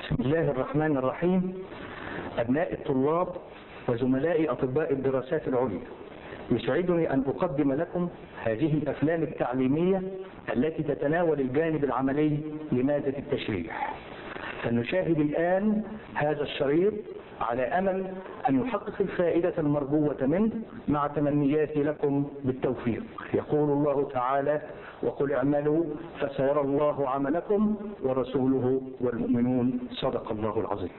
بسم الله الرحمن الرحيم. أبناء الطلاب وزملاء أطباء الدراسات العليا، يسعدني أن أقدم لكم هذه الأفلام التعليمية التي تتناول الجانب العملي لمادة التشريح. فنشاهد الآن هذا الشريط على أمل أن يحقق الفائدة المرجوة منه مع تمنياتي لكم بالتوفيق. يقول الله تعالى: وقل اعملوا فسيرى الله عملكم ورسوله والمؤمنون. صدق الله العظيم.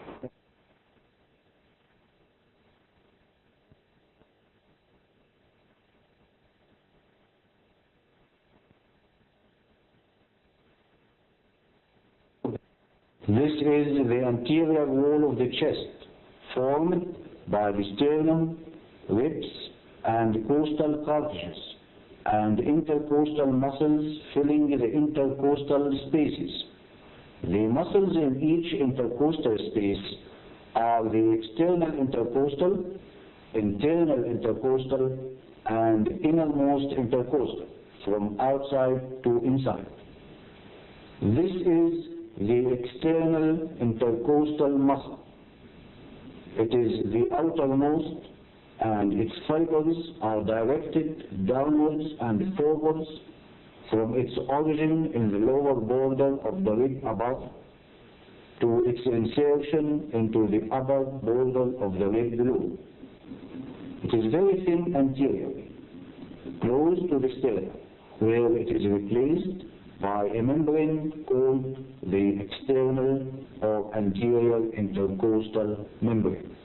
This is the anterior wall of the chest, formed by the sternum, ribs, and costal cartilages, and intercostal muscles filling the intercostal spaces. The muscles in each intercostal space are the external intercostal, internal intercostal, and innermost intercostal, from outside to inside. This is the external intercostal muscle. It is the outermost, and its fibers are directed downwards and forwards from its origin in the lower border of the rib above to its insertion into the upper border of the rib below. It is very thin anteriorly, close to the sternum, where it is replaced by a membrane called the external or anterior intercostal membrane.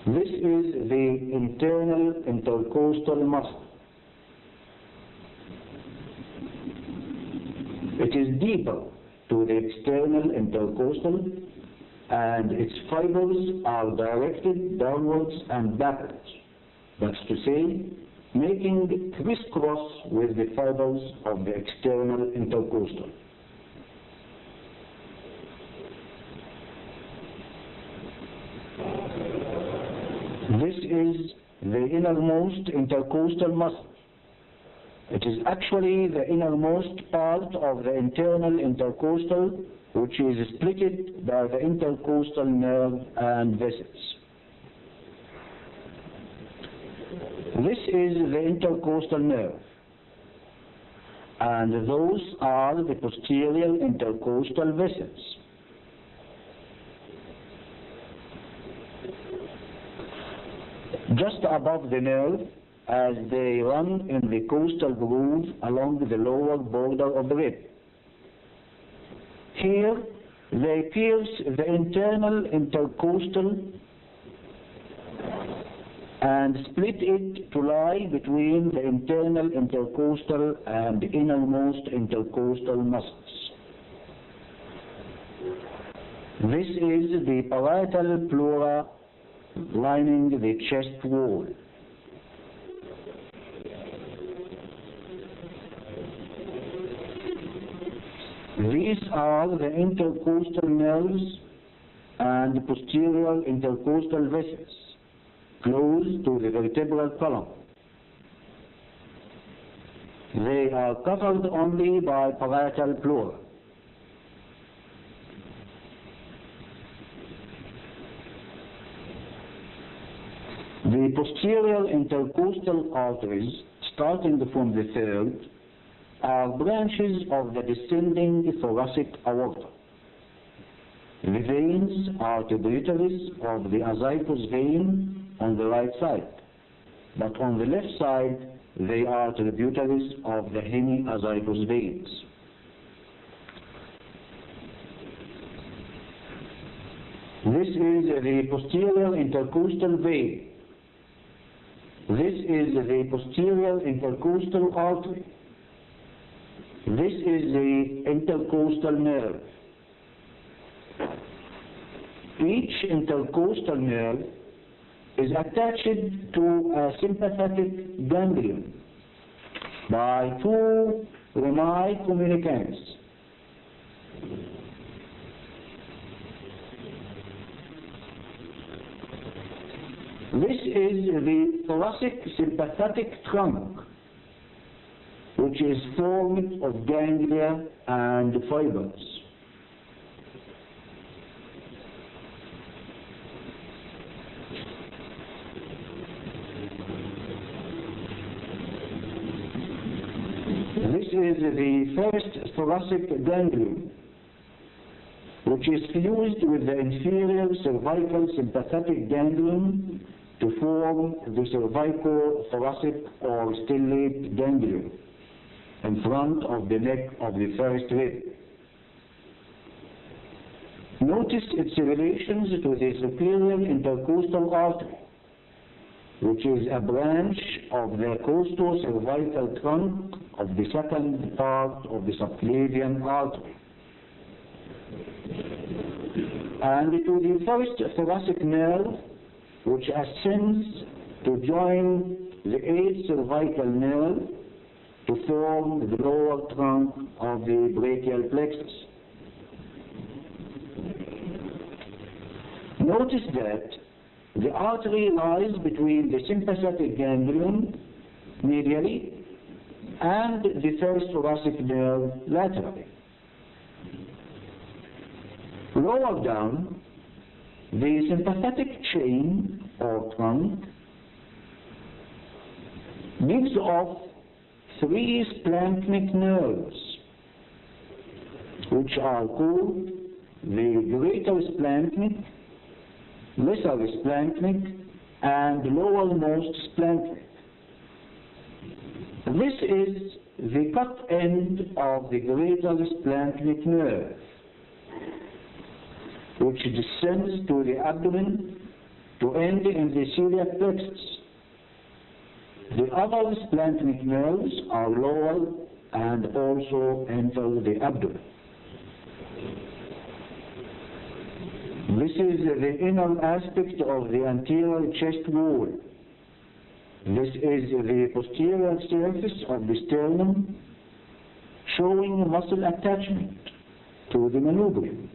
This is the internal intercostal muscle. It is deeper to the external intercostal, and its fibers are directed downwards and backwards. That's to say, making crisscross with the fibers of the external intercostal. This is the innermost intercostal muscle. It is actually the innermost part of the internal intercostal, which is splitted by the intercostal nerve and vessels. This is the intercostal nerve, and those are the posterior intercostal vessels. Just above the nerve, as they run in the costal groove along the lower border of the rib. Here, they pierce the internal intercostal and split it to lie between the internal intercostal and innermost intercostal muscles. This is the parietal pleura lining the chest wall. These are the intercostal nerves and posterior intercostal vessels close to the vertebral column. They are covered only by parietal pleura. The posterior intercostal arteries, starting from the third, are branches of the descending thoracic aorta. The veins are tributaries of the azygos vein on the right side, but on the left side they are tributaries of the hemiazygos veins. This is the posterior intercostal vein. This is the posterior intercostal artery. This is the intercostal nerve. Each intercostal nerve is attached to a sympathetic ganglion by two rami communicants. This is the thoracic sympathetic trunk, which is formed of ganglia and fibers. This is the first thoracic ganglion, which is fused with the inferior cervical sympathetic ganglion to form the cervicothoracic or stellate ganglion in front of the neck of the first rib. Notice its relations to the superior intercostal artery, which is a branch of the costo-cervical trunk of the second part of the subclavian artery, and to the first thoracic nerve, which ascends to join the eighth cervical nerve to form the lower trunk of the brachial plexus. Notice that the artery lies between the sympathetic ganglion medially and the first thoracic nerve laterally. Lower down, the sympathetic chain or trunk gives off three splanchnic nerves, which are called the greater splanchnic, lesser splanchnic, and lowermost splanchnic. This is the cut end of the greater splanchnic nerve, which descends to the abdomen to end in the celiac plexus. The other splanchnic nerves are lower and also enter the abdomen. This is the inner aspect of the anterior chest wall. This is the posterior surface of the sternum, showing muscle attachment to the manubrium.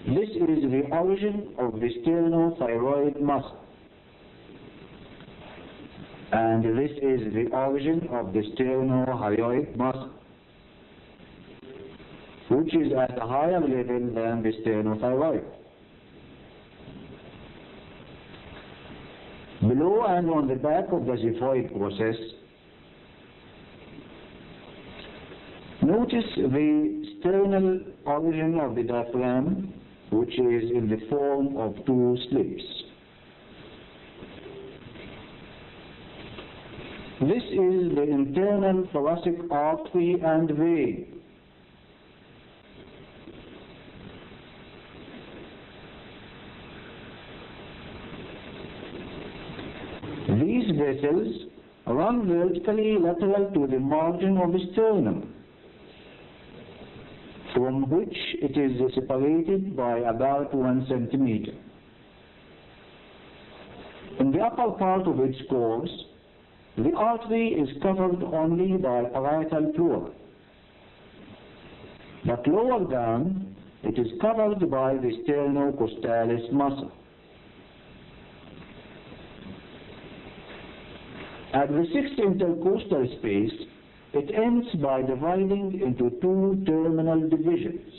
This is the origin of the sternothyroid muscle, and this is the origin of the sternohyoid muscle, which is at a higher level than the sternothyroid. Below and on the back of the xiphoid process, notice the sternal origin of the diaphragm, which is in the form of two slits. This is the internal thoracic artery and vein. These vessels run vertically lateral to the margin of the sternum, from which it is separated by about 1 centimeter. In the upper part of its course, the artery is covered only by parietal pleura, but lower down it is covered by the sternocostalis muscle. At the sixth intercostal space, it ends by dividing into two terminal divisions: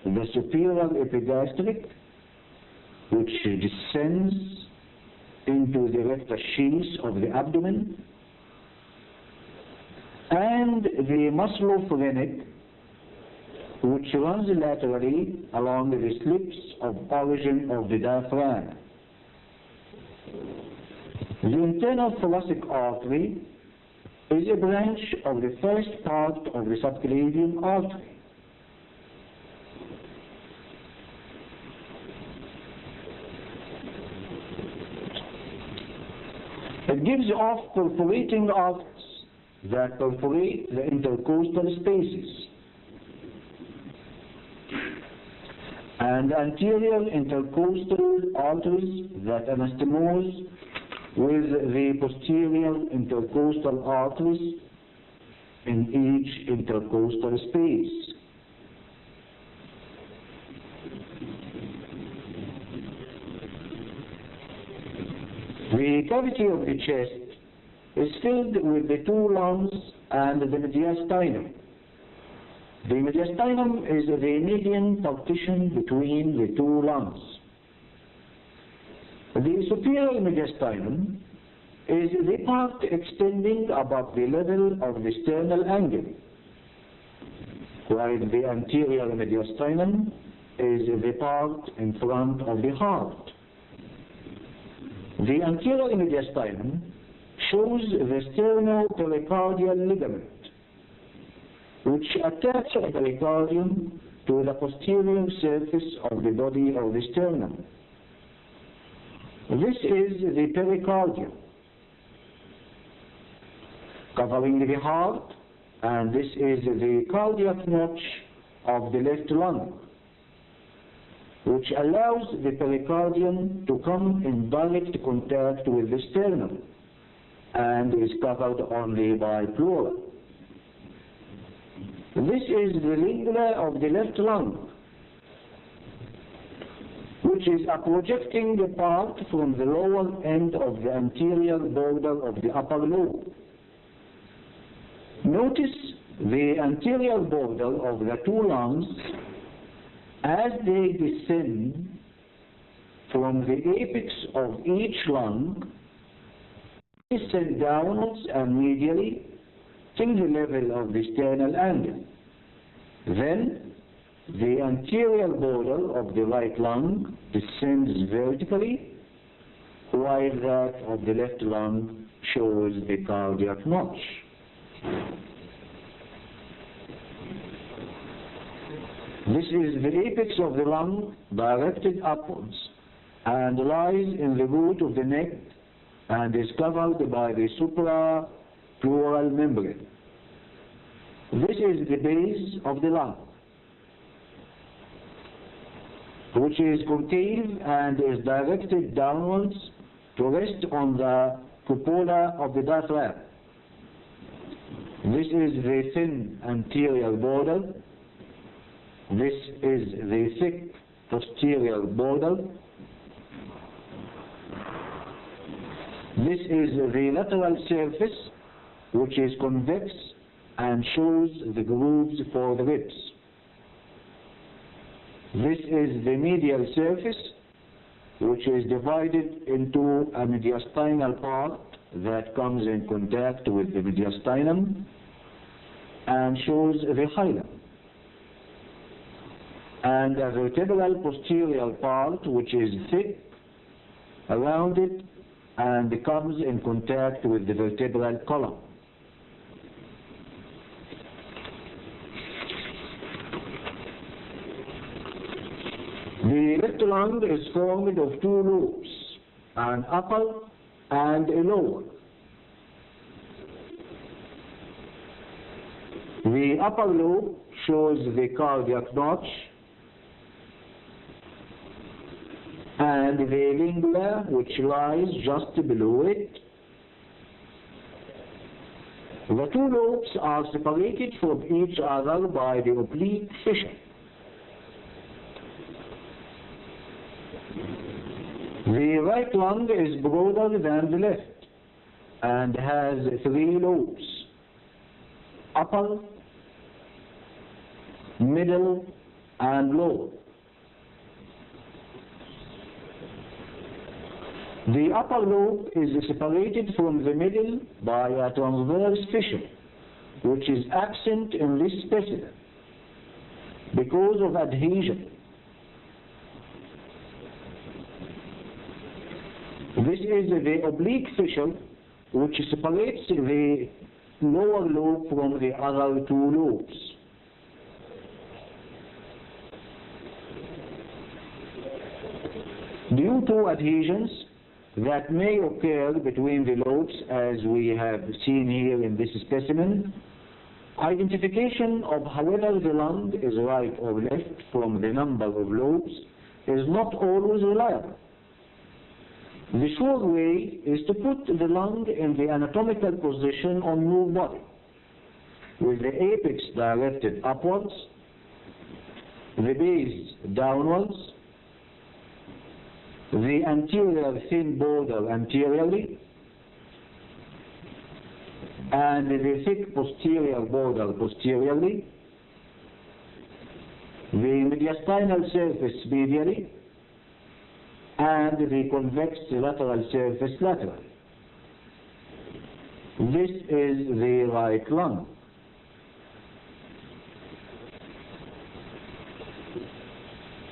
the superior epigastric, which descends into the rectus sheath of the abdomen, and the musculophrenic, which runs laterally along the slits of origin of the diaphragm. The internal thoracic artery is a branch of the first part of the subclavian artery. It gives off perforating arteries that perforate the intercostal spaces, and anterior intercostal arteries that anastomose with the posterior intercostal arteries in each intercostal space. The cavity of the chest is filled with the two lungs and the mediastinum. The mediastinum is the median partition between the two lungs. The superior mediastinum is the part extending above the level of the sternal angle, while the anterior mediastinum is the part in front of the heart. The anterior mediastinum shows the sternopericardial ligament, which attaches the pericardium to the posterior surface of the body of the sternum. This is the pericardium, covering the heart, and this is the cardiac notch of the left lung, which allows the pericardium to come in direct contact with the sternum and is covered only by pleura. This is the lingula of the left lung, which is a projecting part from the lower end of the anterior border of the upper lobe. Notice the anterior border of the two lungs as they descend from the apex of each lung, descend downwards and medially till the level of the sternal angle. Then the anterior border of the right lung descends vertically, while that of the left lung shows the cardiac notch. This is the apex of the lung directed upwards and lies in the root of the neck and is covered by the suprapleural membrane. This is the base of the lung, which is concave and is directed downwards to rest on the cupola of the diaphragm. This is the thin anterior border. This is the thick posterior border. This is the lateral surface, which is convex and shows the grooves for the ribs. This is the medial surface, which is divided into a mediastinal part that comes in contact with the mediastinum and shows the hilum, and a vertebral posterior part which is thick, rounded, and comes in contact with the vertebral column. The left lung is formed of two lobes, an upper and a lower. The upper lobe shows the cardiac notch and the lingula, which lies just below it. The two lobes are separated from each other by the oblique fissure. The right lung is broader than the left and has three lobes: upper, middle, and lower. The upper lobe is separated from the middle by a transverse fissure, which is absent in this specimen because of adhesion. This is the oblique fissure which separates the lower lobe from the other two lobes. Due to adhesions that may occur between the lobes, as we have seen here in this specimen, identification of whether the lung is right or left from the number of lobes is not always reliable. The sure way is to put the lung in the anatomical position on your body, with the apex directed upwards, the base downwards, the anterior thin border anteriorly, and the thick posterior border posteriorly, the mediastinal surface medially, and the convex lateral surface laterally. This is the right lung.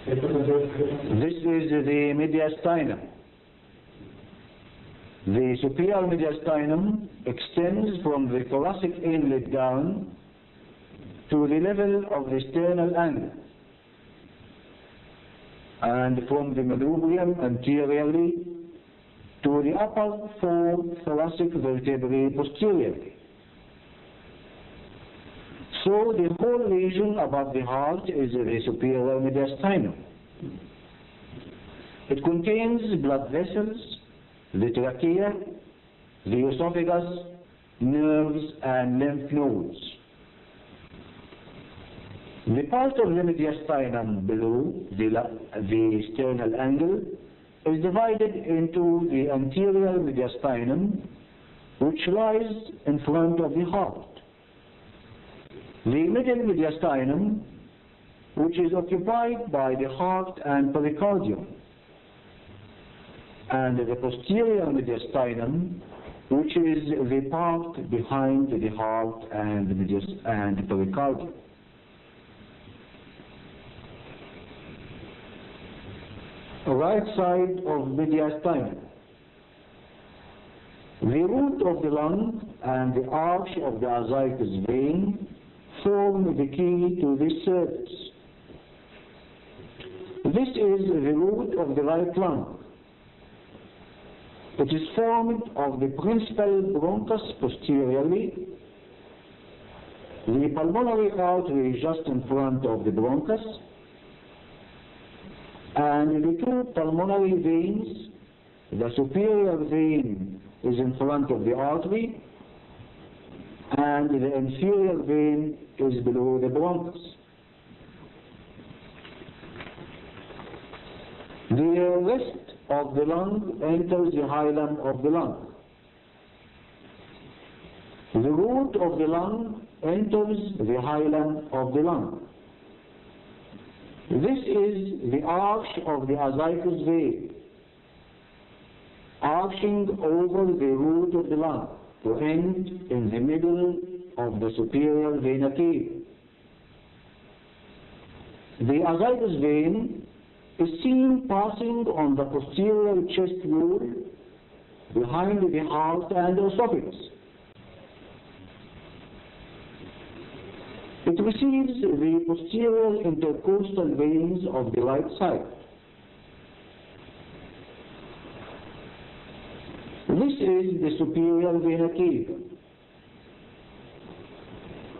This is the mediastinum. The superior mediastinum extends from the thoracic inlet down to the level of the sternal angle, and from the manubrium anteriorly to the upper four thoracic vertebrae posteriorly. So the whole region above the heart is the superior mediastinum. It contains blood vessels, the trachea, the esophagus, nerves and lymph nodes. The part of the mediastinum below the sternal angle is divided into the anterior mediastinum, which lies in front of the heart, the middle mediastinum, which is occupied by the heart and pericardium, and the posterior mediastinum, which is the part behind the heart and the pericardium. Right side of mediastinum. The root of the lung and the arch of the azygous vein form the key to this surface. This is the root of the right lung. It is formed of the principal bronchus posteriorly, the pulmonary artery just in front of the bronchus, and the two pulmonary veins. The superior vein is in front of the artery, and the inferior vein is below the bronchus. The rest of the lung enters the hilum of the lung. The root of the lung enters the hilum of the lung. This is the arch of the azygous vein, arching over the root of the lung to end in the middle of the superior vena cava. The azygous vein is seen passing on the posterior chest wall behind the heart and the esophagus. It receives the posterior intercostal veins of the right side. This is the superior vena cava.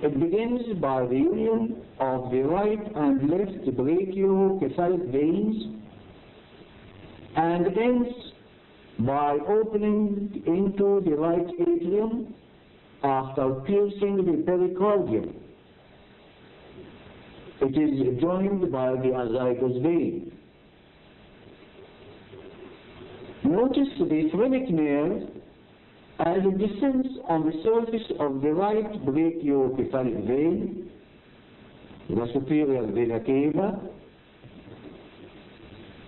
It begins by the union of the right and left brachiocephalic veins and ends by opening into the right atrium after piercing the pericardium. It is joined by the azygous vein. Notice the phrenic nerve as it descends on the surface of the right brachiocephalic vein, the superior vena cava,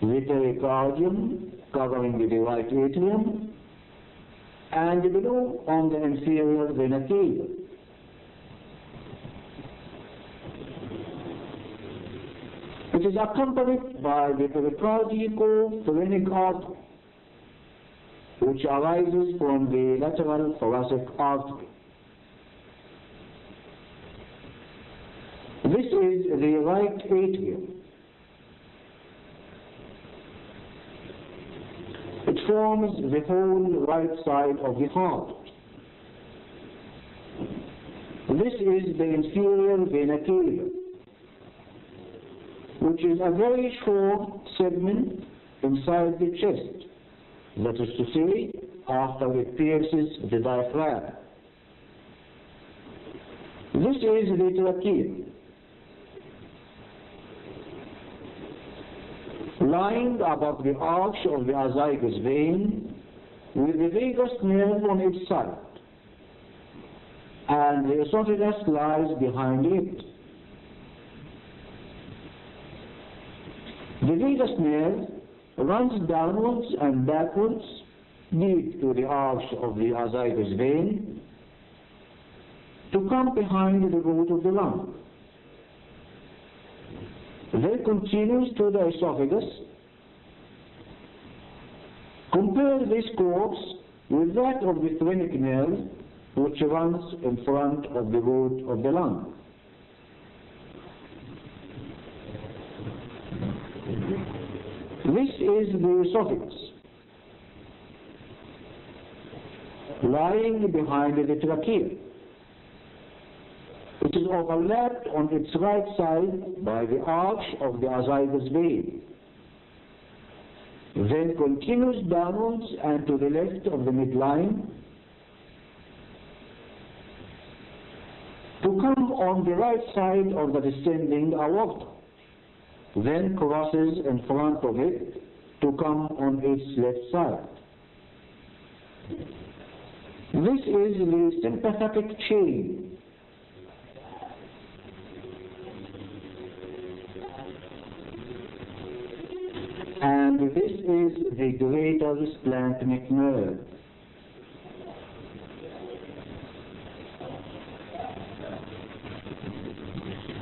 the pericardium covering the right atrium, and below on the inferior vena cava. It is accompanied by the pericardico-phrenic artery, which arises from the lateral thoracic artery. This is the right atrium. It forms the whole right side of the heart. This is the inferior vena cava, which is a very short segment inside the chest, that is to say, after it pierces the diaphragm. This is the trachea. Lying above the arch of the azygous vein, with the vagus nerve on its side, and the esophagus lies behind it. The vagus nerve runs downwards and backwards deep to the arch of the azygous vein to come behind the root of the lung. Then continues to the esophagus. Compare this course with that of the phrenic nerve, which runs in front of the root of the lung. This is the esophagus, lying behind the trachea. It is overlapped on its right side by the arch of the azygous vein. Then continues downwards and to the left of the midline to come on the right side of the descending aorta. Then crosses in front of it to come on its left side. This is the sympathetic chain. And this is the greater splanchnic nerve.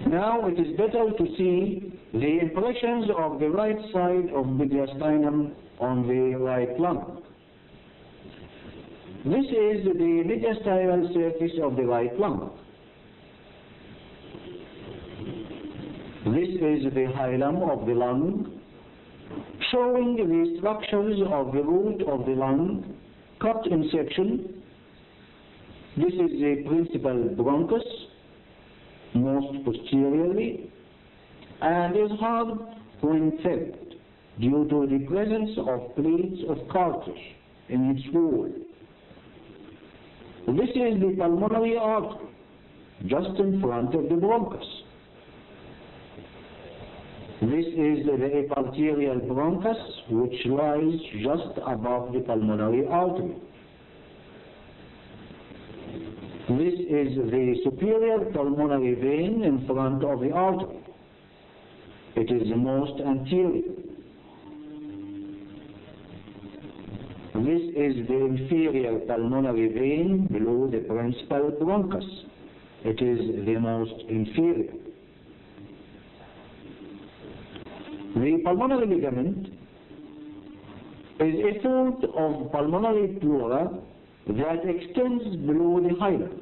Now it is better to see the impressions of the right side of mediastinum on the right lung. This is the mediastinal surface of the right lung. This is the hilum of the lung, showing the structures of the root of the lung cut in section. This is the principal bronchus, most posteriorly, and is hard when fed due to the presence of plates of cartilage in its wall. This is the pulmonary artery, just in front of the bronchus. This is the epiarterial bronchus, which lies just above the pulmonary artery. This is the superior pulmonary vein in front of the artery. It is the most anterior. This is the inferior pulmonary vein below the principal bronchus. It is the most inferior. The pulmonary ligament is a fold of pulmonary pleura that extends below the hilum.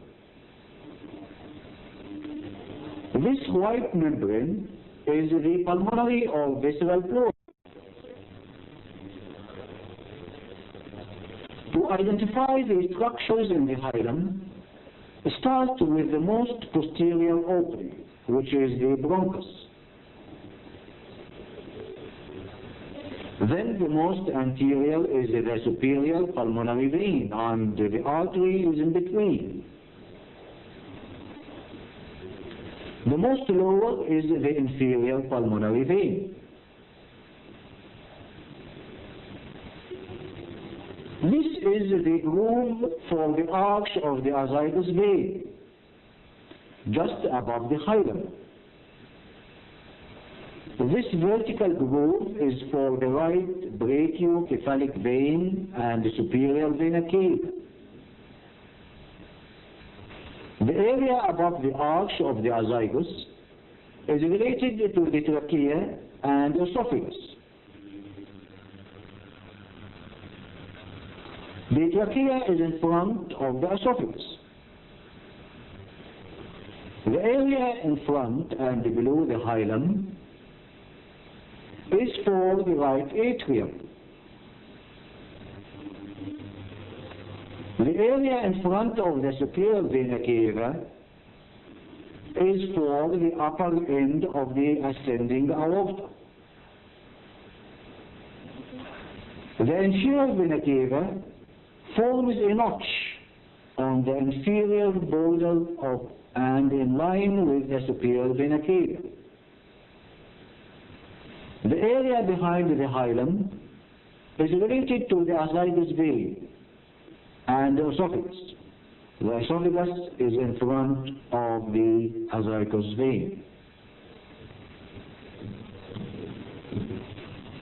This white membrane is the pulmonary or visceral pleura. To identify the structures in the hilum, start with the most posterior opening, which is the bronchus. Then the most anterior is the superior pulmonary vein, and the artery is in between. The most lower is the inferior pulmonary vein. This is the groove for the arch of the azygous vein, just above the hilum. This vertical groove is for the right brachiocephalic vein and the superior vena cava. The area above the arch of the azygos is related to the trachea and esophagus. The trachea is in front of the esophagus. The area in front and below the hilum is for the right atrium. The area in front of the superior vena cava is for the upper end of the ascending aorta. The inferior vena cava forms a notch on the inferior border of and in line with the superior vena cava. The area behind the hilum is related to the azygous vein and the esophagus. The esophagus is in front of the azygous vein.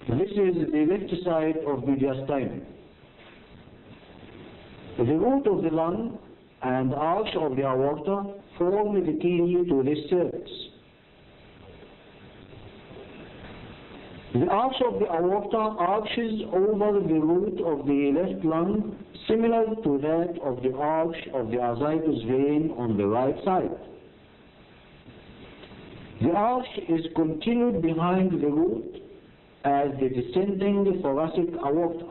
This is the left side of mediastinum. The root of the lung and arch of the aorta form the key to this surface. The arch of the aorta arches over the root of the left lung, similar to that of the arch of the azygous vein on the right side. The arch is continued behind the root as the descending thoracic aorta.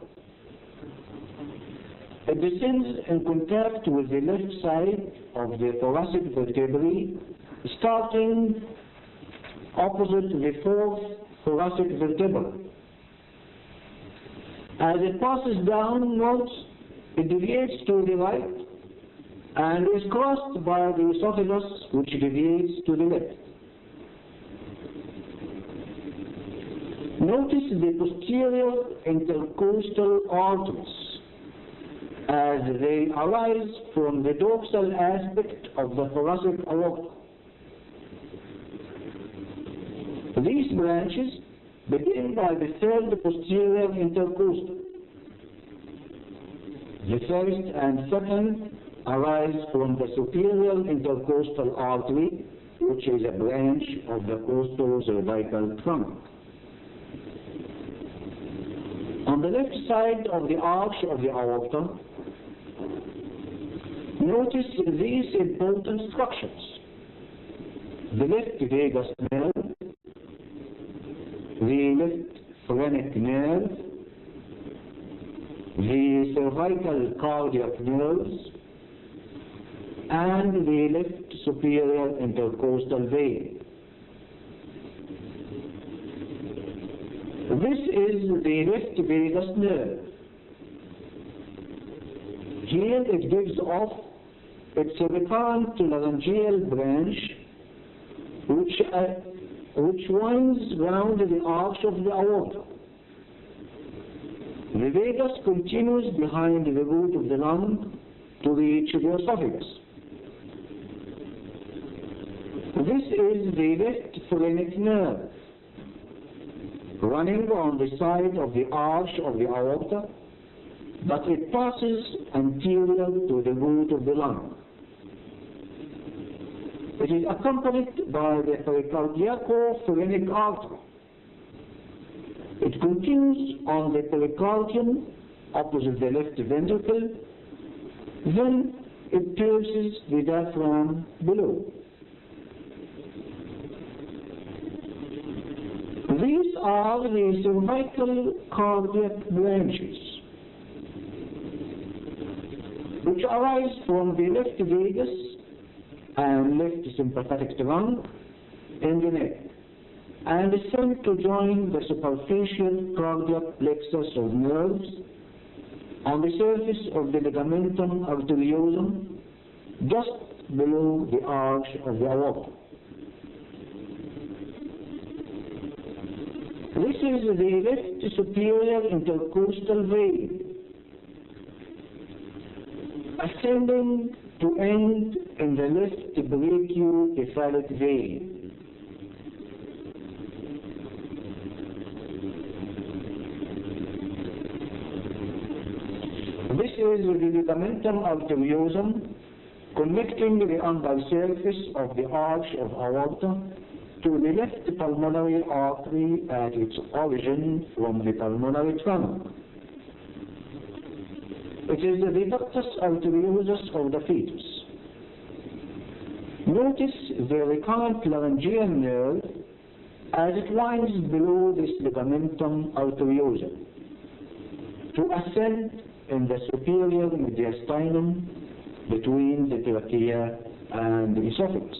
It descends in contact with the left side of the thoracic vertebrae, starting opposite the fourth thoracic vertebra. As it passes downwards, it deviates to the right and is crossed by the esophagus, which deviates to the left. Notice the posterior intercostal arteries as they arise from the dorsal aspect of the thoracic aorta. These branches begin by the third posterior intercostal. The first and second arise from the superior intercostal artery, which is a branch of the costo-cervical trunk. On the left side of the arch of the aorta, notice these important structures: the left vagus nerve, the left phrenic nerve, the cervical cardiac nerves, and the left superior intercostal vein. This is the left vagus nerve. Here it gives off its recurrent laryngeal branch, which winds round the arch of the aorta. The vagus continues behind the root of the lung to reach the esophagus. This is the left phrenic nerve, running on the side of the arch of the aorta, but it passes anterior to the root of the lung. It is accompanied by the pericardiaco-phrenic artery. It continues on the pericardium opposite the left ventricle, then it pierces the diaphragm below. These are the cervical cardiac branches, which arise from the left vagus and left sympathetic trunk in the neck, and descend to join the superficial cardiac plexus of nerves on the surface of the ligamentum arteriosum, just below the arch of the aorta. This is the left superior intercostal vein, ascending to end in the left brachiocephalic vein. This is the ligamentum arteriosum, connecting the undersurface of the arch of aorta to the left pulmonary artery at its origin from the pulmonary trunk. It is the ductus arteriosus of the fetus. Notice the recurrent laryngeal nerve as it winds below this ligamentum arteriosum to ascend in the superior mediastinum between the trachea and the esophagus.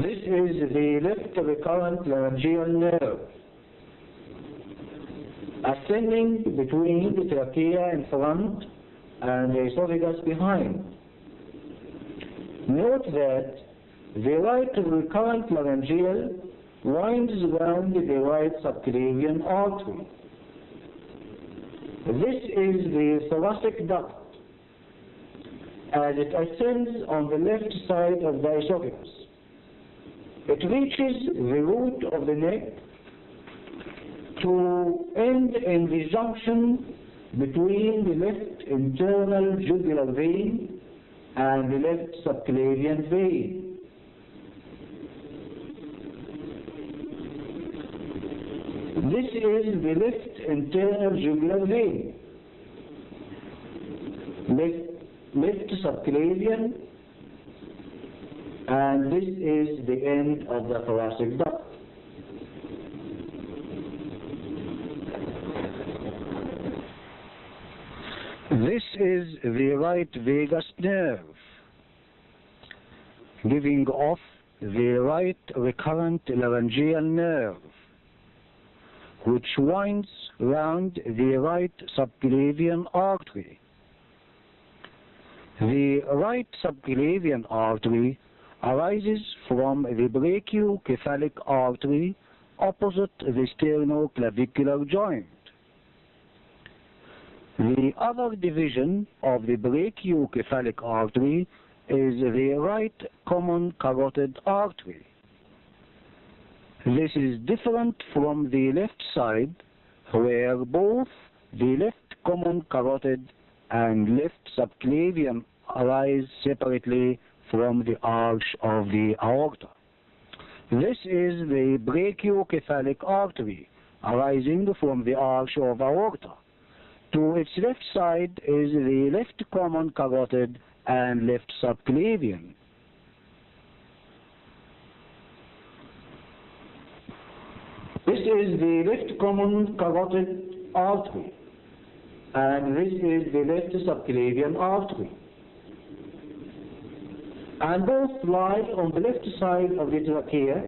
This is the left recurrent laryngeal nerve, ascending between the trachea in front and the esophagus behind. Note that the right recurrent laryngeal winds around the right subclavian artery. This is the thoracic duct as it ascends on the left side of the esophagus. It reaches the root of the neck to end in the junction between the left internal jugular vein and the left subclavian vein. This is the left internal jugular vein, left subclavian, and this is the end of the thoracic duct. This is the right vagus nerve, giving off the right recurrent laryngeal nerve, which winds round the right subclavian artery. The right subclavian artery arises from the brachiocephalic artery opposite the sternoclavicular joint. The other division of the brachiocephalic artery is the right common carotid artery. This is different from the left side, where both the left common carotid and left subclavian arise separately from the arch of the aorta. This is the brachiocephalic artery arising from the arch of aorta. To its left side is the left common carotid and left subclavian. This is the left common carotid artery, and this is the left subclavian artery. And both lie on the left side of the trachea,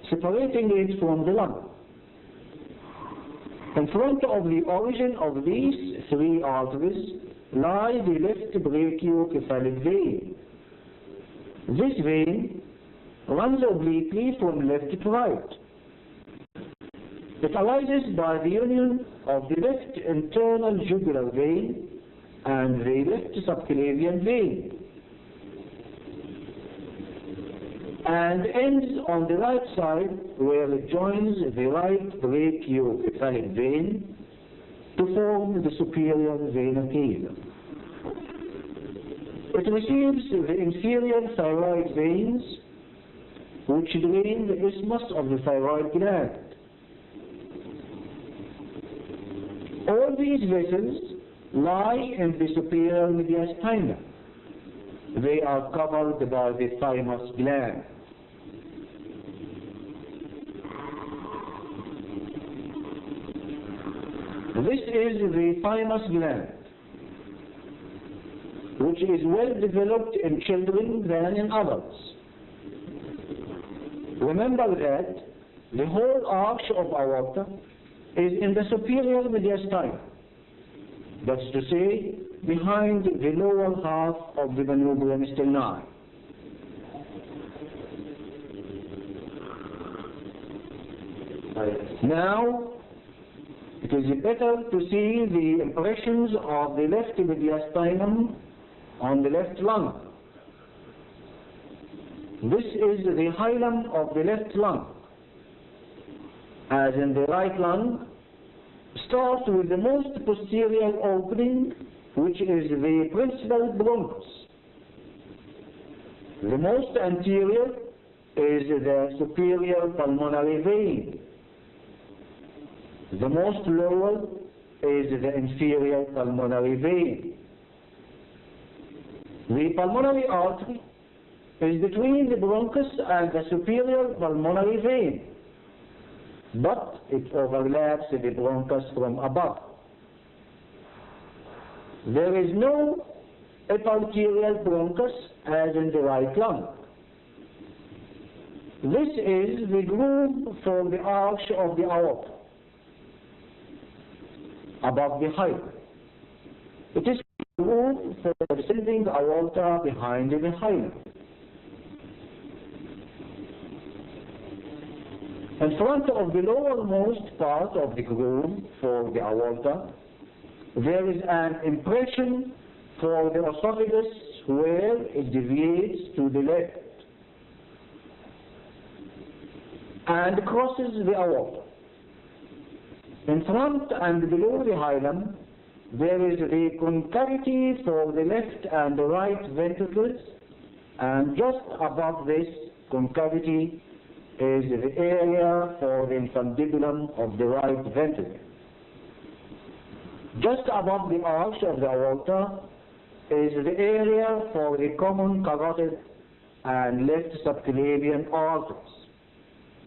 separating it from the lung. In front of the origin of these three arteries lie the left brachiocephalic vein. This vein runs obliquely from left to right. It arises by the union of the left internal jugular vein and the left subclavian vein, and ends on the right side where it joins the right brachiocephalic vein to form the superior vena cava. It receives the inferior thyroid veins, which drain the isthmus of the thyroid gland. All these vessels lie in the superior mediastinum. They are covered by the thymus gland. This is the thymus gland, which is well developed in children than in adults. Remember that the whole arch of aorta is in the superior mediastinum, that's to say, behind the lower half of the manubrium sterni. Now, it is better to see the impressions of the left mediastinum on the left lung. This is the hilum of the left lung. As in the right lung, starts with the most posterior opening, which is the principal bronchus. The most anterior is the superior pulmonary vein. The most lower is the inferior pulmonary vein. The pulmonary artery is between the bronchus and the superior pulmonary vein, but it overlaps the bronchus from above. There is no eparterial bronchus as in the right lung. This is the groove for the arch of the aorta, above the hilum. It is the groove for the descending aorta behind the hilum. In front of the lowermost part of the groove for the aorta, there is an impression for the esophagus where it deviates to the left and crosses the aorta. In front and below the hilum, there is the concavity for the left and the right ventricles, and just above this concavity is the area for the infundibulum of the right ventricle. Just above the arch of the aorta is the area for the common carotid and left subclavian arteries,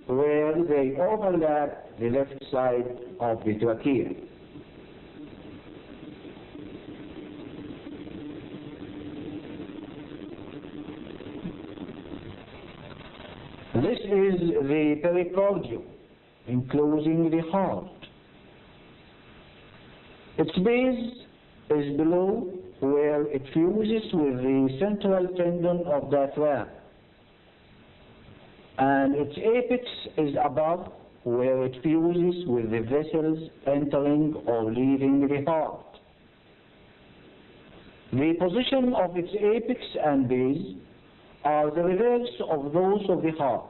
where they overlap the left side of the trachea. This is the pericardium, enclosing the heart. Its base is below, where it fuses with the central tendon of diaphragm, and its apex is above, where it fuses with the vessels entering or leaving the heart. The position of its apex and base are the reverse of those of the heart,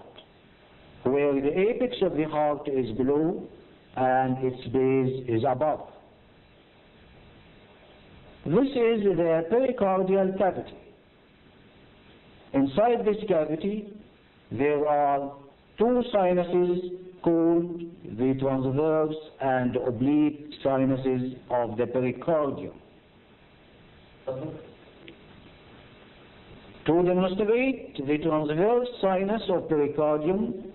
where the apex of the heart is below and its base is above. This is the pericardial cavity. Inside this cavity, there are two sinuses called the transverse and oblique sinuses of the pericardium. To demonstrate the transverse sinus of pericardium,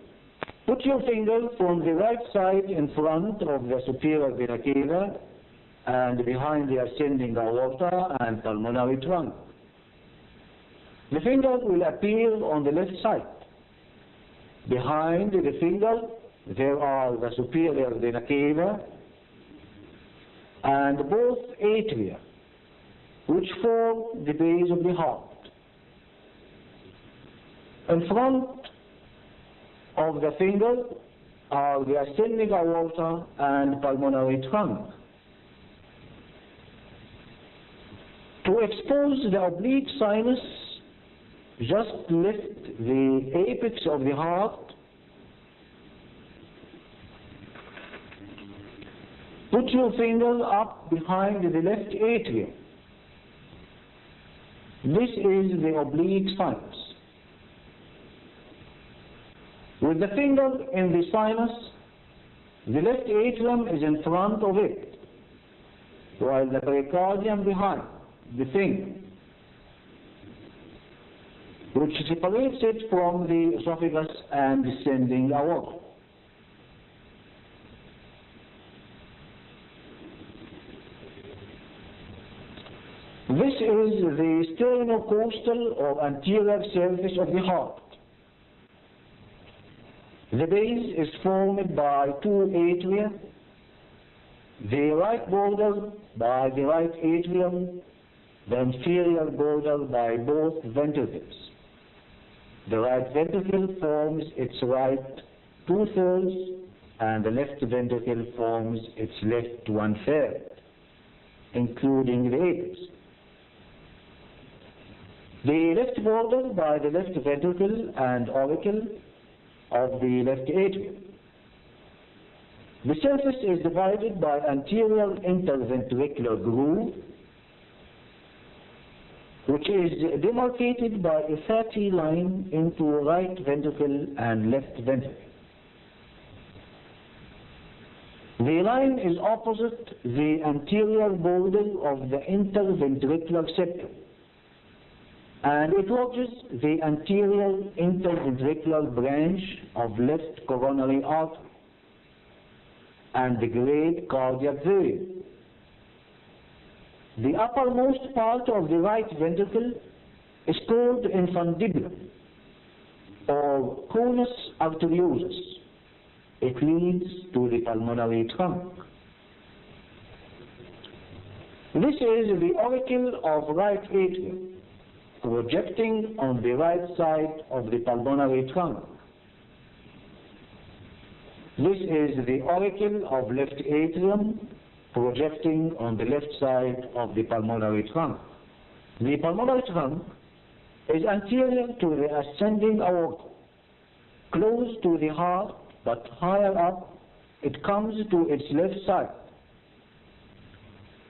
put your finger from the right side in front of the superior vena cava and behind the ascending aorta and pulmonary trunk. The finger will appear on the left side. Behind the finger, there are the superior vena cava and both atria, which form the base of the heart. In front of the finger are the ascending aorta and pulmonary trunk. To expose the oblique sinus, just lift the apex of the heart, put your finger up behind the left atrium. This is the oblique sinus. With the finger in the sinus, the left atrium is in front of it, while the pericardium behind the finger, which separates it from the esophagus and descending aorta. This is the sternocostal or anterior surface of the heart. The base is formed by two atria, the right border by the right atrium, the inferior border by both ventricles. The right ventricle forms its right 2/3, and the left ventricle forms its left 1/3, including the apex. The left border by the left ventricle and auricle of the left atrium. The surface is divided by anterior interventricular groove, which is demarcated by a 30 line into right ventricle and left ventricle. The line is opposite the anterior border of the interventricular septum, and it watches the anterior interventricular branch of left coronary artery and the great cardiac vein. The uppermost part of the right ventricle is called infundibulum or conus arteriosus. It leads to the pulmonary trunk. This is the auricle of right atrium, projecting on the right side of the pulmonary trunk. This is the auricle of left atrium, projecting on the left side of the pulmonary trunk. The pulmonary trunk is anterior to the ascending aorta, close to the heart but higher up it comes to its left side.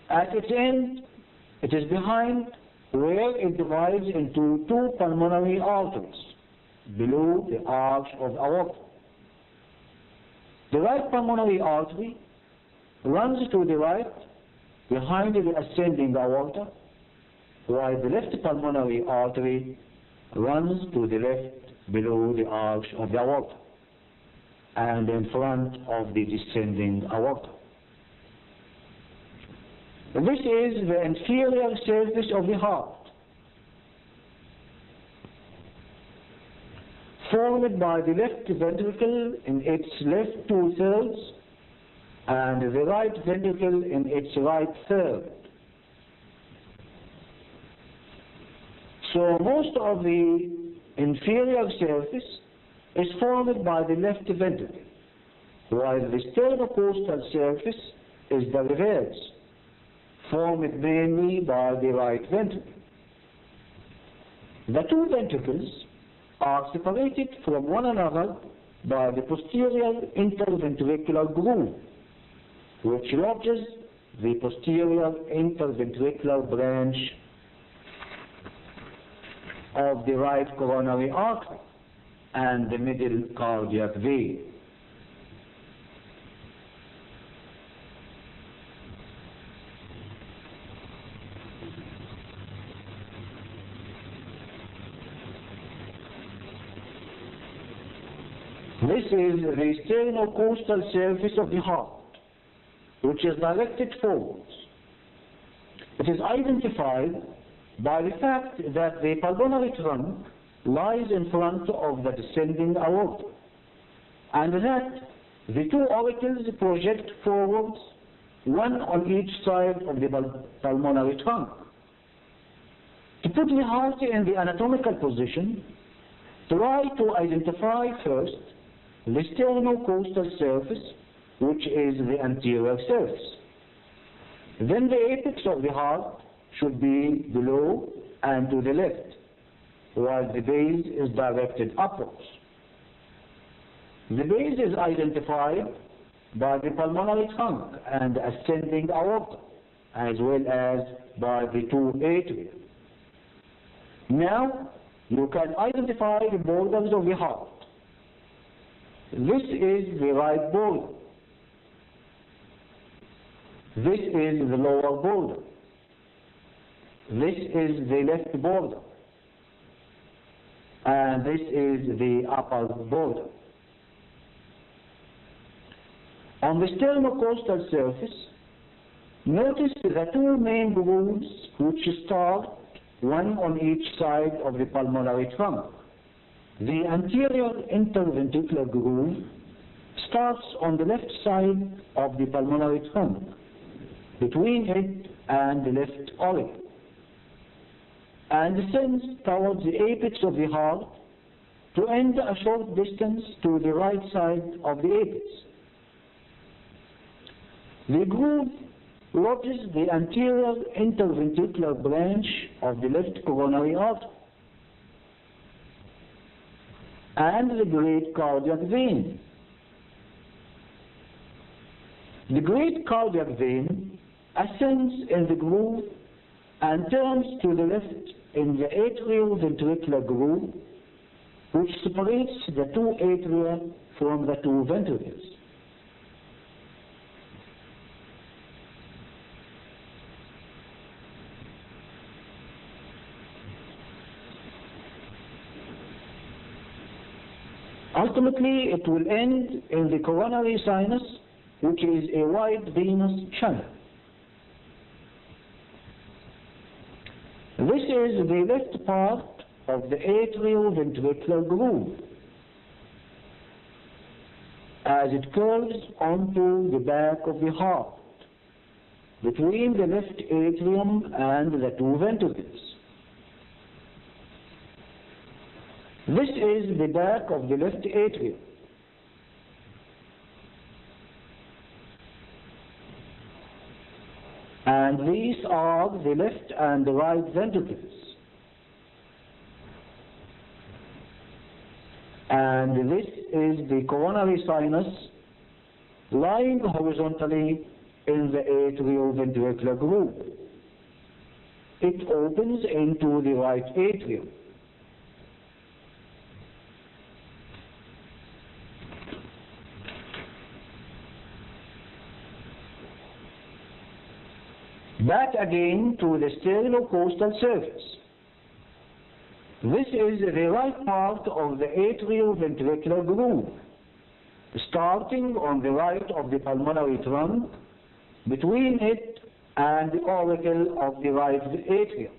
At its end, it is behind where it divides into two pulmonary arteries below the arch of the aorta. The right pulmonary artery runs to the right behind the ascending aorta, while the left pulmonary artery runs to the left below the arch of the aorta and in front of the descending aorta. This is the inferior surface of the heart, formed by the left ventricle in its left 2/3 and the right ventricle in its right 1/3. So most of the inferior surface is formed by the left ventricle, while the sternocostal surface is the reverse, formed mainly by the right ventricle. The two ventricles are separated from one another by the posterior interventricular groove, which lodges the posterior interventricular branch of the right coronary artery and the middle cardiac vein. This is the sternocostal surface of the heart, which is directed forwards. It is identified by the fact that the pulmonary trunk lies in front of the descending aorta, and that the two auricles project forwards, one on each side of the pulmonary trunk. To put the heart in the anatomical position, try to identify first the sternocostal surface, which is the anterior surface. Then the apex of the heart should be below and to the left, while the base is directed upwards. The base is identified by the pulmonary trunk and ascending aorta, as well as by the two atria. Now, you can identify the borders of the heart. This is the right border. This is the lower border. This is the left border. And this is the upper border. On the sternocostal surface, notice the two main grooves which start one on each side of the pulmonary trunk. The anterior interventricular groove starts on the left side of the pulmonary trunk, between it and the left auricle, and descends towards the apex of the heart to end a short distance to the right side of the apex. The groove lodges the anterior interventricular branch of the left coronary artery and the great cardiac vein. The great cardiac vein ascends in the groove and turns to the left in the atrioventricular groove, which separates the two atria from the two ventricles. Ultimately, it will end in the coronary sinus, which is a wide venous channel. This is the left part of the atrioventricular groove, as it curves onto the back of the heart, between the left atrium and the two ventricles. This is the back of the left atrium. And these are the left and the right ventricles. And this is the coronary sinus, lying horizontally in the atrioventricular groove. It opens into the right atrium. Back again to the sternocostal surface. This is the right part of the atrioventricular groove, starting on the right of the pulmonary trunk, between it and the auricle of the right atrium.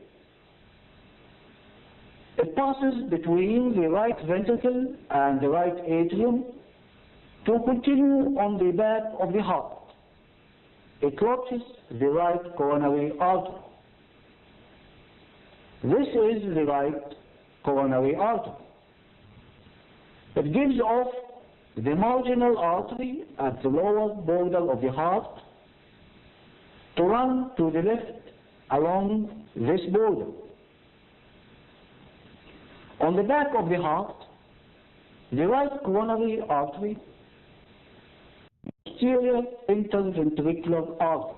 It passes between the right ventricle and the right atrium to continue on the back of the heart. It crosses the right coronary artery. This is the right coronary artery. It gives off the marginal artery at the lower border of the heart to run to the left along this border. On the back of the heart, the right coronary artery, posterior interventricular artery,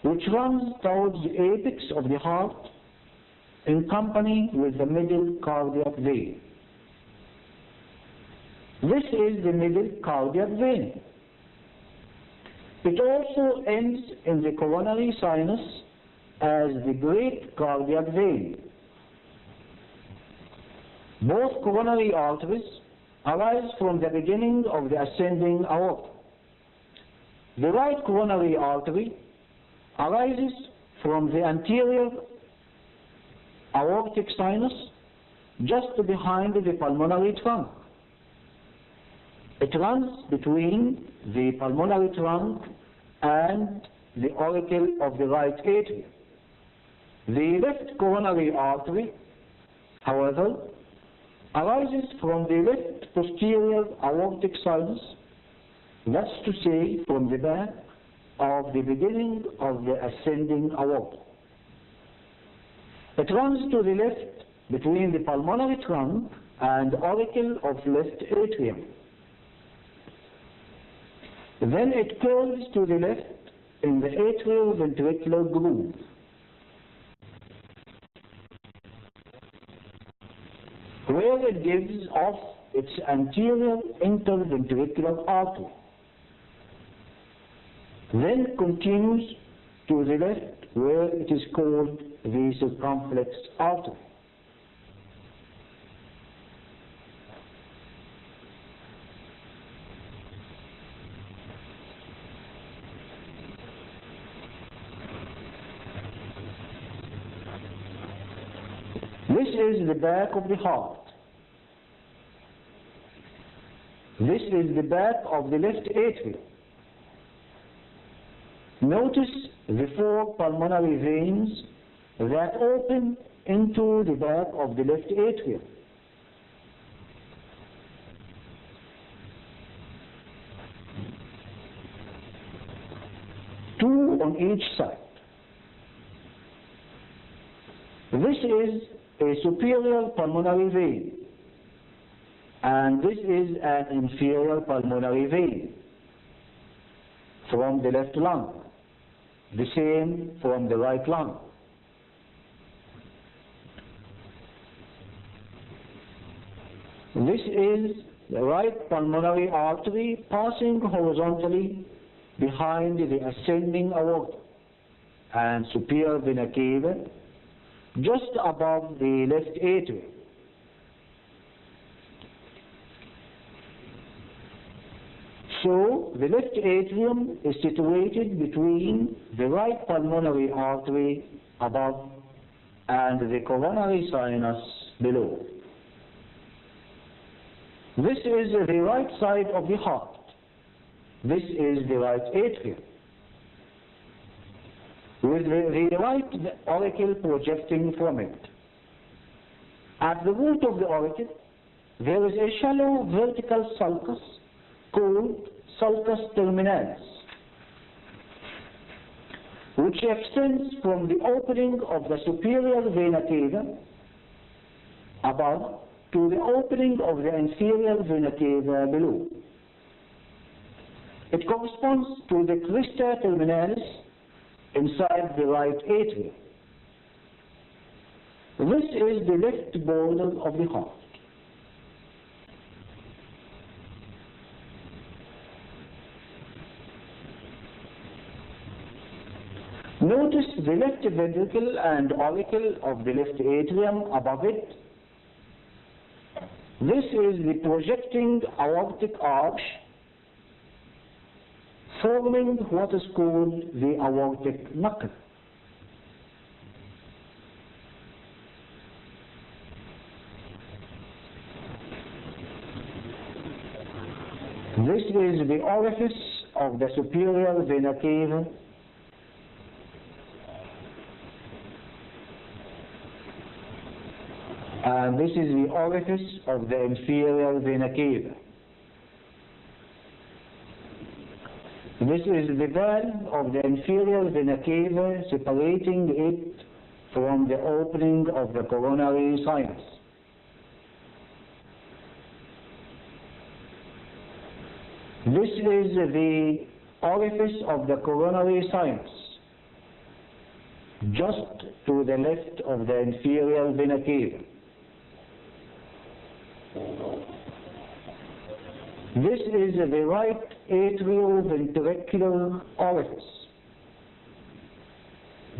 which runs towards the apex of the heart in company with the middle cardiac vein. This is the middle cardiac vein. It also ends in the coronary sinus as the great cardiac vein. Both coronary arteries arise from the beginning of the ascending aorta. The right coronary artery arises from the anterior aortic sinus just behind the pulmonary trunk. It runs between the pulmonary trunk and the auricle of the right atrium. The left coronary artery, however, arises from the left posterior aortic sinus, that's to say, from the back of the beginning of the ascending aorta. It runs to the left between the pulmonary trunk and auricle of left atrium. Then it curves to the left in the atrioventricular groove. Where it gives off its anterior interventricular artery. Then continues to the left where it is called the circumflex artery. This is the back of the heart. This is the back of the left atrium. Notice the four pulmonary veins that open into the back of the left atrium. Two on each side. This is a superior pulmonary vein, and this is an inferior pulmonary vein from the left lung, the same from the right lung. This is the right pulmonary artery passing horizontally behind the ascending aorta and superior vena cava just above the left atrium. So the left atrium is situated between the right pulmonary artery above and the coronary sinus below. This is the right side of the heart. This is the right atrium, with the right auricle projecting from it. At the root of the auricle, there is a shallow vertical sulcus called sulcus terminalis, which extends from the opening of the superior vena cava above to the opening of the inferior vena cava below. It corresponds to the crista terminalis inside the right atrium. This is the left border of the heart. Notice the left ventricle and auricle of the left atrium above it. This is the projecting aortic arch forming what is called the aortic knuckle. This is the orifice of the superior vena cava. And this is the orifice of the inferior vena cava. This is the valve of the inferior vena cava separating it from the opening of the coronary sinus. This is the orifice of the coronary sinus, just to the left of the inferior vena cava. This is the right atrioventricular orifice,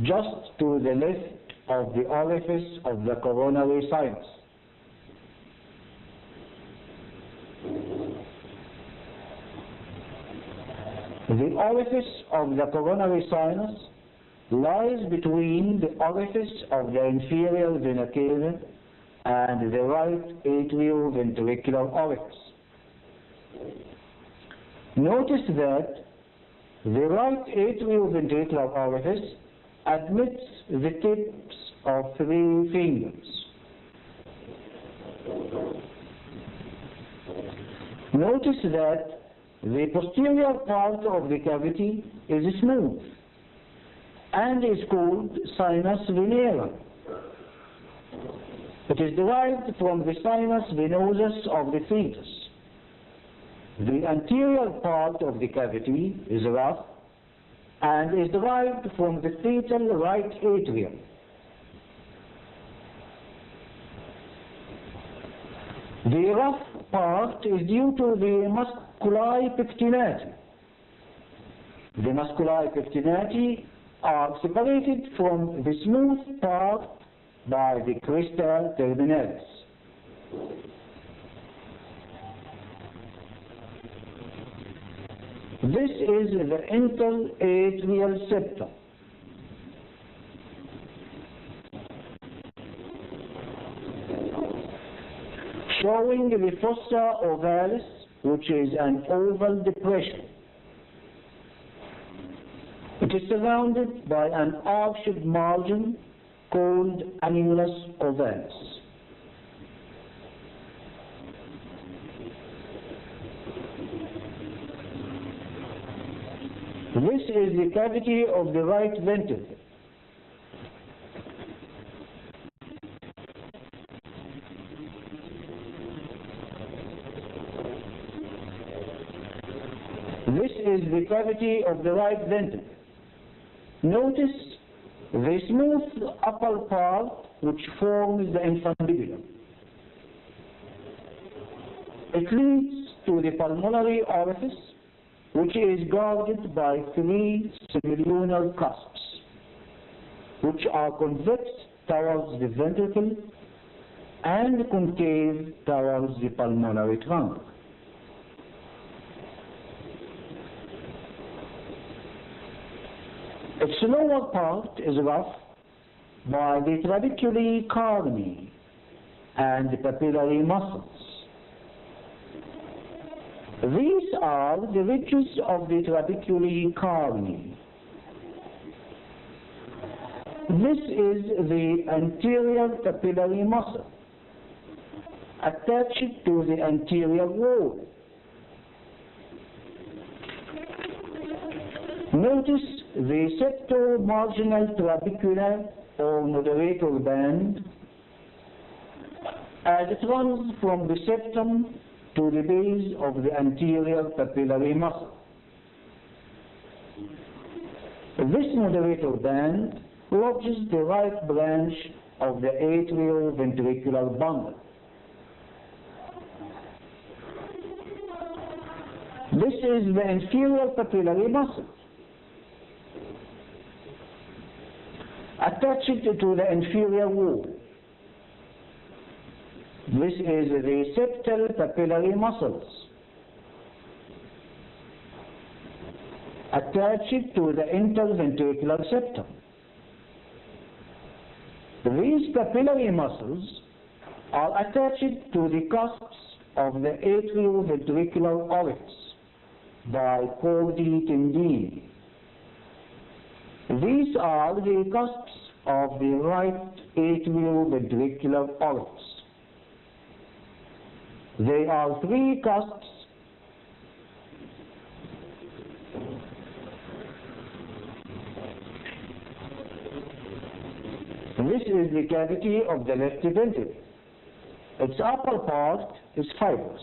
just to the left of the orifice of the coronary sinus. The orifice of the coronary sinus lies between the orifice of the inferior vena cava and the right atrioventricular orifice. Notice that the right atrioventricular orifice admits the tips of 3 fingers. Notice that the posterior part of the cavity is smooth and is called sinus venera. It is derived from the sinus venosus of the fetus. The anterior part of the cavity is rough and is derived from the fetal right atrium. The rough part is due to the musculi pectinati. The musculi pectinati are separated from the smooth part by the crista terminalis. This is the interatrial septum. Showing the fossa ovalis, which is an oval depression. It is surrounded by an arched margin called annulus ovalis. This is the cavity of the right ventricle. This is the cavity of the right ventricle. Notice the smooth upper part which forms the infundibulum. It leads to the pulmonary orifice, which is guarded by 3 semilunar cusps, which are convex towards the ventricle and concave towards the pulmonary trunk. Its lower part is rough by the trabeculae carni and the papillary muscles. These are the ridges of the trabeculae carni. This is the anterior papillary muscle attached to the anterior wall. Notice the septo-marginal trabecular or moderator band as it runs from the septum to the base of the anterior papillary muscle. This moderator band lodges the right branch of the atrioventricular bundle. This is the inferior papillary muscle. Attach it to the inferior wall. This is the septal papillary muscles. Attach it to the interventricular septum. These papillary muscles are attached to the cusps of the atrioventricular orifice by cordae tendini. These are the cusps of the right atrioventricular orifice. They are three cusps This is the cavity of the left ventricle. Its upper part is fibrous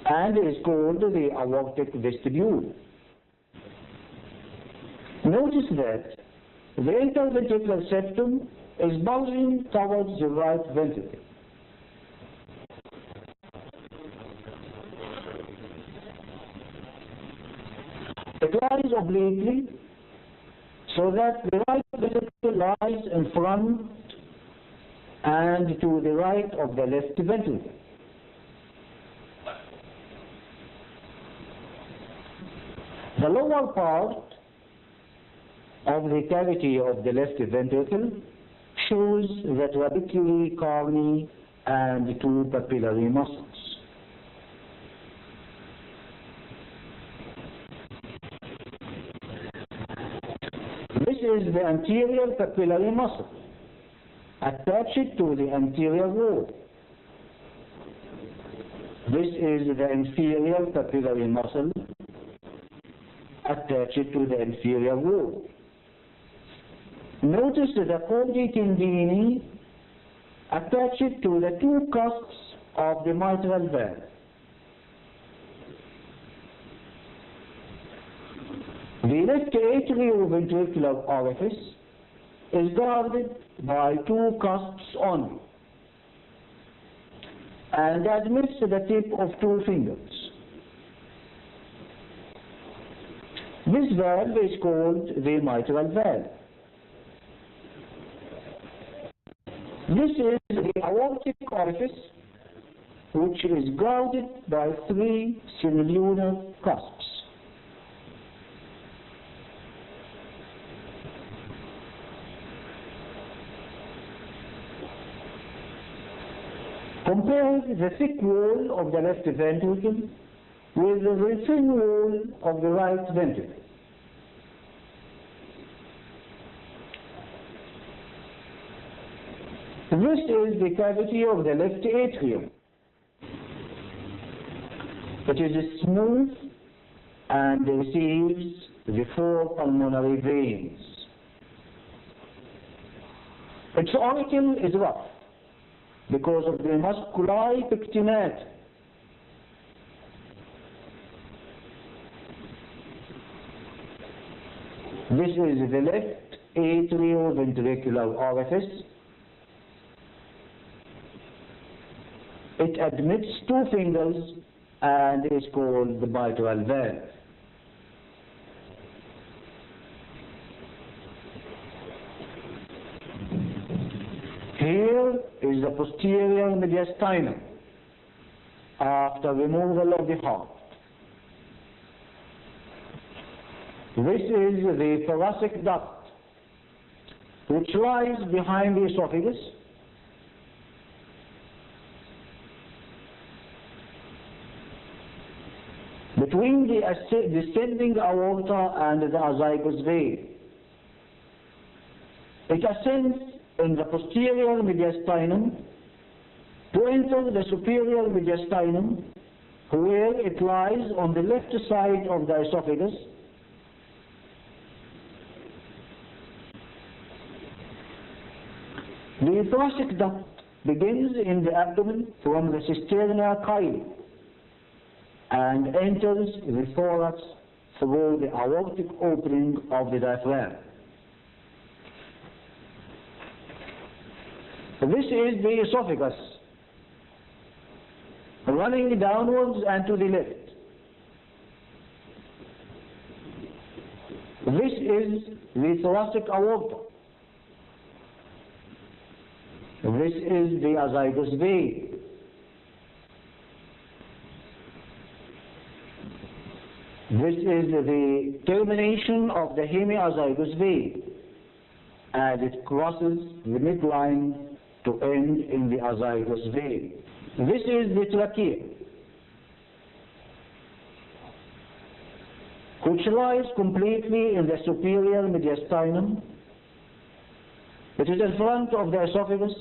and is called the aortic vestibule. Notice that the interventricular septum is bulging towards the right ventricle. It lies obliquely so that the right ventricle lies in front and to the right of the left ventricle. The lower part of the cavity of the left ventricle shows the trabecular carni and two papillary muscles. This is the anterior papillary muscle. Attach it to the anterior wall. This is the inferior papillary muscle. Attach it to the inferior wall. Notice the cordae tendini. Attach it to the two cusps of the mitral valve. The left atrioventricular orifice is guarded by two cusps only and admits the tip of two fingers. This valve is called the mitral valve. This is the aortic orifice, which is guarded by three semilunar cusps. Compare the thick wall of the left ventricle with the thin wall of the right ventricle. This is the cavity of the left atrium. It is smooth and receives the four pulmonary veins. Its auricle is rough because of the musculi pectinata. This is the left atrioventricular orifice. It admits two fingers and is called the mitral valve. Here is the posterior mediastinum after removal of the heart. This is the thoracic duct, which lies behind the esophagus. Between the descending aorta and the azygos vein. It ascends in the posterior mediastinum to enter the superior mediastinum, where it lies on the left side of the esophagus. The thoracic duct begins in the abdomen from the cisterna chyli and enters the thorax through the aortic opening of the diaphragm. This is the esophagus, running downwards and to the left. This is the thoracic aorta. This is the azygous vein. This is the termination of the hemiazygous vein as it crosses the midline to end in the azygous vein. This is the trachea, which lies completely in the superior mediastinum. It is in front of the esophagus.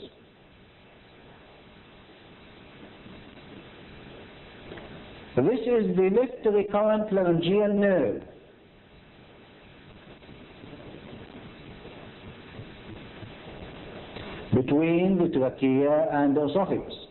This is the left recurrent laryngeal nerve. Between the trachea and the esophagus.